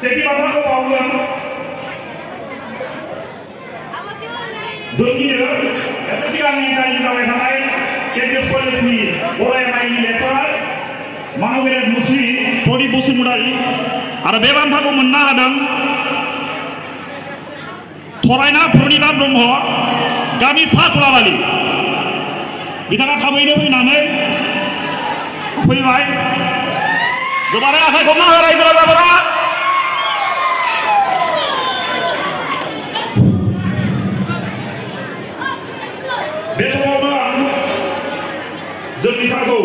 सेथि बाथ्राखौ बावगोन जोंनिनो एसे सिगांनि दानि जाबाय थानाय केबिएस कलेजनि बरायनायनि लेक्सारार मानबेद मुस्रि प्रदीप बसुमतारी आरो बे बान्थाखौ मोननो हादों थरायना प्रनिता ब्रह्म गामि सा तुलाबारि बिथाङा थाबैनो फैनानै फैबाय गोबारै आखाइ हमना हो रायजो राजाफोरा बे समावनो आं जोंनि सारखौ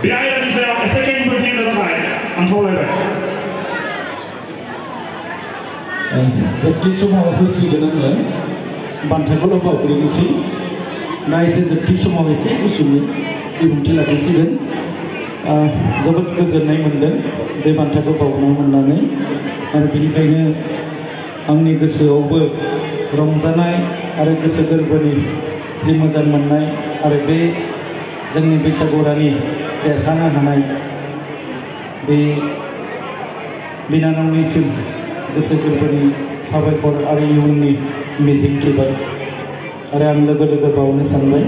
बे आयदानि सायाव एसे खेंफोरथि होनो थाखाय आं खावलायबाय जोबथि समाव होसिगोन आङो बान्थाखौल' बावग्रोनोसै ना एसे जोबथि समाव एसे गुसुङै बिबुंथि लाखिसिगोन जोबोद गोजोननाय मोनदों बे बान्थाखौ बावनो मोननानै आरो बेनिखायनो आंनि गोसोआवबो रंजानाय आरो गोसो गोरबोनि जि मोजां मोननाय आरो बे जोंनि बैसागुरानि देरहानो हानाय बे बिनानावनिसिम गोसो गोरबोनि साबायखर आरो इयुननि मिजिं थिबाय आरो आं लोगो लोगो बावनो सानबाय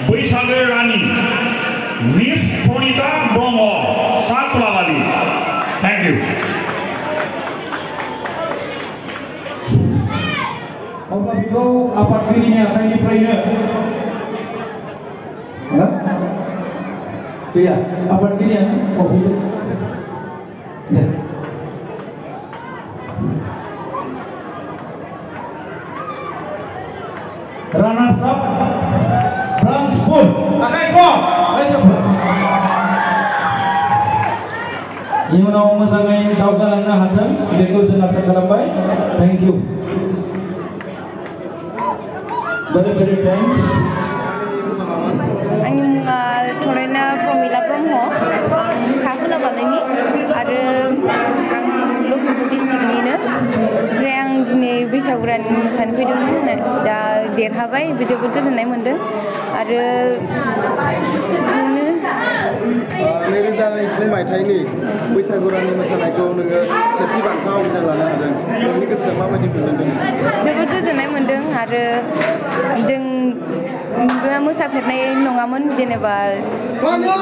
बैसागो रानी मिस प्रनिता ब्रह्म सा तुलाबारि थैंक यू अब्ला बेखौ आफादगिरिनि आखाइनिफ्रायनो गैया आफादगिरिया रानार्स आप ब्रांच स्कूल आखाइ खम इयुनाव मोजाङै दावगालांनो हाथों बेखौ जों आसा खालामबाय थैंक यू very thanks आंनि मुङा थरायना प्रमिला ब्रह्म आं सा तुलाबारिनि आरो आं लखिमपुर डिस्ट्रिक्टनिनो ओमफ्राय आं दिनै बैसागुरानि मोसानो फैदोंमोन दा देरहाबाय जोबोद गोजोननाय मोनदों आरो नैरोजा नैजिनै मायथाइनि बैसागुरानि मोसानायखौ नोङो सेथि बान्था आवग्रिना लानो हादों नोंनि गोसोआ माबायदि मोनदों जोबोद गोजोननाय मोनदों आरो जों मोसाफेरनाय नङामोन जेनेबा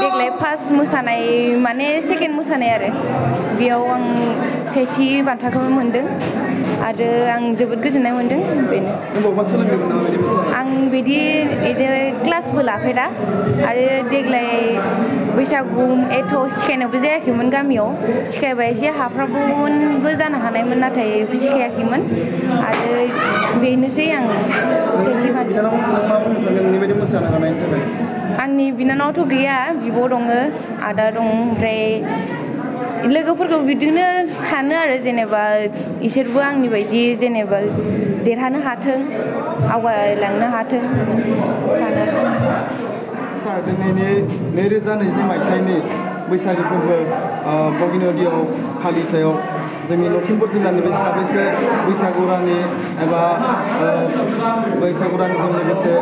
देग्लाय फार्स्ट मोसानाय माने सेकेन्ड मोसानाय आरो बेयाव आं सेथि बान्थाखौ मोनदों आरो आं जोबोद गोजोननाय मोनदों बेनो आं बिदि क्लासबो लाफेरा आरो देग्लाय बैसागु एथ' सिखायनायबो जायाखैमोन गामियाव सिखायबाय एसे हाफ्राबोमोनबो जानो हानायमोन नाथाय सिखायाखैमोन आरो बेनोसै आं सेथि आंनि बिनानावथ' गैया बिब' दङ आदा दं ओमफ्राय लोगोफोरखौ बिदिनो सानो आरो जेनेबा इसोरबो आंनि बायदि जेनेबा देरहानो हाथों आवगायलांनो हाथों सानो सार दिनैनि नैरोजा नैजिनै मायथाइनि बैसागु फोरबो बगिनदियाव फालिथायाव जोंनि लखिमपुर जिल्लानि बे साबैसे बैसागुरानि एबा बैसागुरानिजों लोगोसे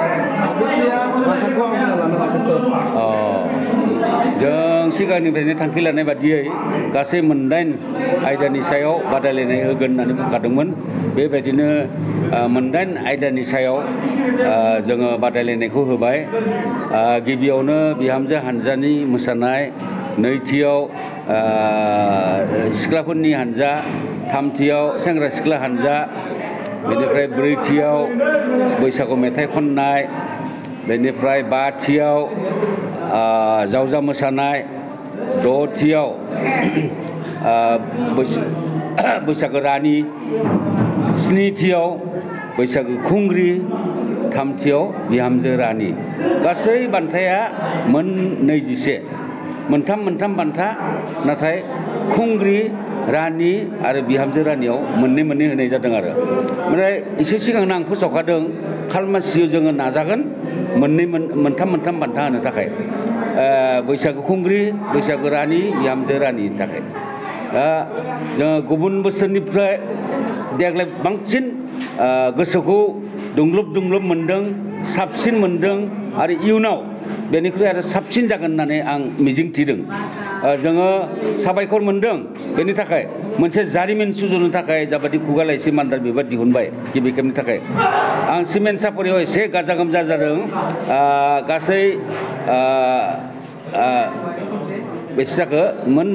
साबैसेया बान्थाखौ आवग्रिना लानो हाखो सार जों सिगांनिफ्रायनो थांखि लानाय बादियै गासै मोनदाइन आयदानि सायाव बादायलायनाय होगोन होननानै बुंखादोंमोन बेबायदिनो मोनदाइन आयदानि सायाव जोङो बादायलायनायखौ होबाय गिबियावनो बिहामजो हानजानि मोसानाय नैथियाव सिख्लाफोरनि हानजा थामथियाव सेंग्रा सिख्ला हानजा बेनिफ्राय ब्रैथियाव बैसागु मेथाइ खननाय बेनिफ्राय बाथियाव जावजा मोसानाय दथियाव बैसागो रानी स्निथियाव बैसागो खुंग्रि थामथियाव बिहामजो रानी गासै बान्थाया मोन 21 मोनथाम बान्था नाथाय खुंग्रि रानी आरो बिहामजो रानीयाव मोननै होनाय जादों आरो ओमफ्राय एसे सिगांनो आं फोसावखादों खालमासियाव जोङो नाजागोन मोनथाम बान्था होनो थाखाय बैसागु खुंग्रि बैसागु रानी बिहामजो रानीनि थाखाय जोङो गुबुन बोसोरनिफ्राय देग्लाय बांसिन गोसोखौ दुंलोब मोनदों साबसिन मोनदों आरो इयुनाव बेनिख्रुइ आरो साबसिन जागोन होननानै आं मिजिंथिदों जोङो साबायखर मोनदों बेनि थाखाय मोनसे जारिमिन सुजुनो थाखाय जाबादि खुगा लाइसि मान्दार बिबार दिहुनबाय गिबि खेबनि थाखाय आं सिमेन्ट सापरियाव एसे गाजा गोमजा जादों गासै बेसे जाखो मोन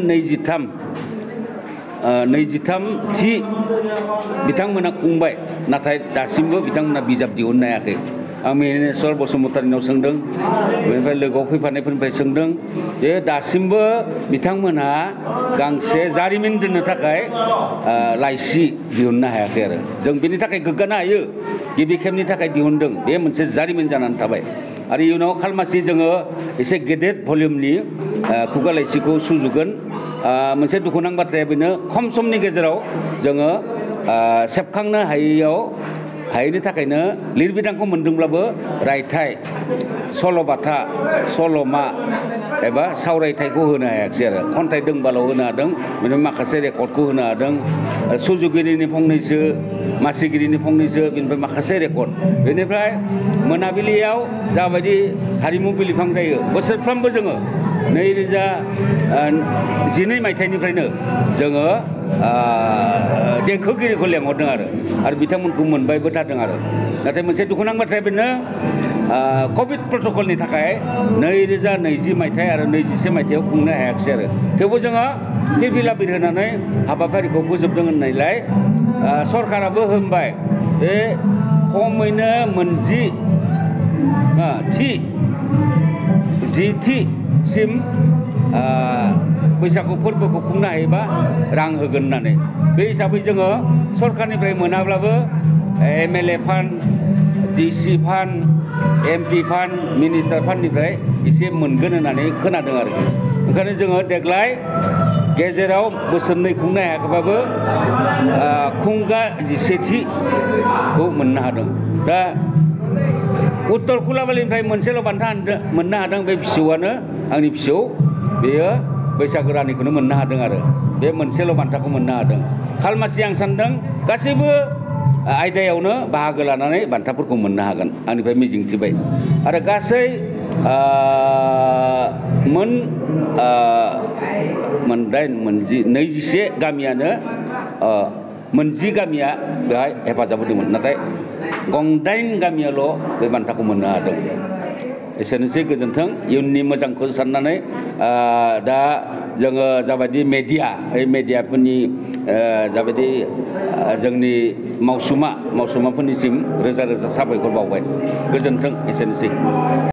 23थि बिथांमोना खुंबाय नाथाय दासिमबो बिथांमोना बिजाब दिहुननो हायाखै आं मिनेश्वर बसुमतारीनाव सोंदों बेनिफ्राय लोगोआव फैफानायफोरनिफ्राय सोंदों जे दासिमबो बिथांमोनहा गांसे जारिमिन दोननो थाखाय लाइसि दिहुननो हायाखै आरो जों बेनि थाखाय गोग्गानो हायो गिबि खेबनि थाखाय दिहुनदों बे मोनसे जारिमिन जानानै थाबाय आरो इयुनाव खालमासि जोङो एसे गेदेर भलिउमनि खुगा लाइसिखौ सुजुगोन मोनसे दुखुनां बाथ्राया बेनो खम समनि गेजेराव जोङो सेबखांनो हायैनि थाखायनो लिरबिदांखौ मोनदोंब्लाबो रायथाइ सल'बाथा सल'मा एबा सावरायथाइखौ होनो हायाखिसै आरो खन्थाइ दोंबाल' होनो हादों बेनिफ्राय माखासे रेकर्डखौ होनो हादों सुजुगिरिनि फंनैसो मासिगिरिनि फंनैसो बेनिफ्राय माखासे रेकर्ड बेनिफ्राय मोनाबिलियाव जाबायदि हारिमु बिलिफां जायो बोसोरफ्रोमबो जोङो 2012 मायथाइनिफ्रायनो जोङो देंखोगिरिखौ लेंहरदों आरो बिथांमोनखौ मोनबायबो थादों आरो नाथाय मोनसे दुखुनां बाथ्राया बेनो कभिड प्रट'कलनि थाखाय 2020 मायथाइ आरो 21 मायथाइयाव खुंनो हायाखिसै आरो थेवबो जोङो फिरफिला बिर होनानै हाबाफारिखौ फोजोबदों होननायलाय सरकाराबो होनबाय बे खमैनो 10थिसिम बैसागु फोरबोखौ खुंनो हायोबा रां होगोन होननानै बे हिसाबै जोङो सरकारनिफ्राय मोनाब्लाबो MLA fund DC fund MP fund minister फान्डनिफ्राय एसे मोनगोन होननानै खोनादों आरोखि ओंखायनो जोङो देग्लाय गेजेराव बोसोरनै खुंनो हायाखैबाबो खुंगा 11थिखौ मोननो हादों दा उत्तर कुलाबालिनिफ्राय मोनसेल' बान्था मोननो हादों बे फिसौआनो आंनि फिसौ बेयो बैसागो रानिखौनो मोननो हादों आरो बे मोनसेल' बान्थाखौ मोननो हादों खालमासि आं सानदों गासैबो आयदायावनो बाहागो लानानै बान्थाफोरखौ मोननो हागोन आंनिफ्राय मिजिंथिबाय आरो गासै मोन 21 गामियानो 10 गामिया बेहाय हेफाजाब होदोंमोन नाथाय 9 गामियाल' बे बान्थाखौ मोननो हादों एसेनोसै गोजोन्थों इयुननि मोजांखौ साननानै दा जोङो जाबायदि मेडियाफोरनि जाबायदि जोंनि मावसुमाफोरनिसिम रोजा रोजा साबायखर बावबाय गोजोन्थों एसेनोसै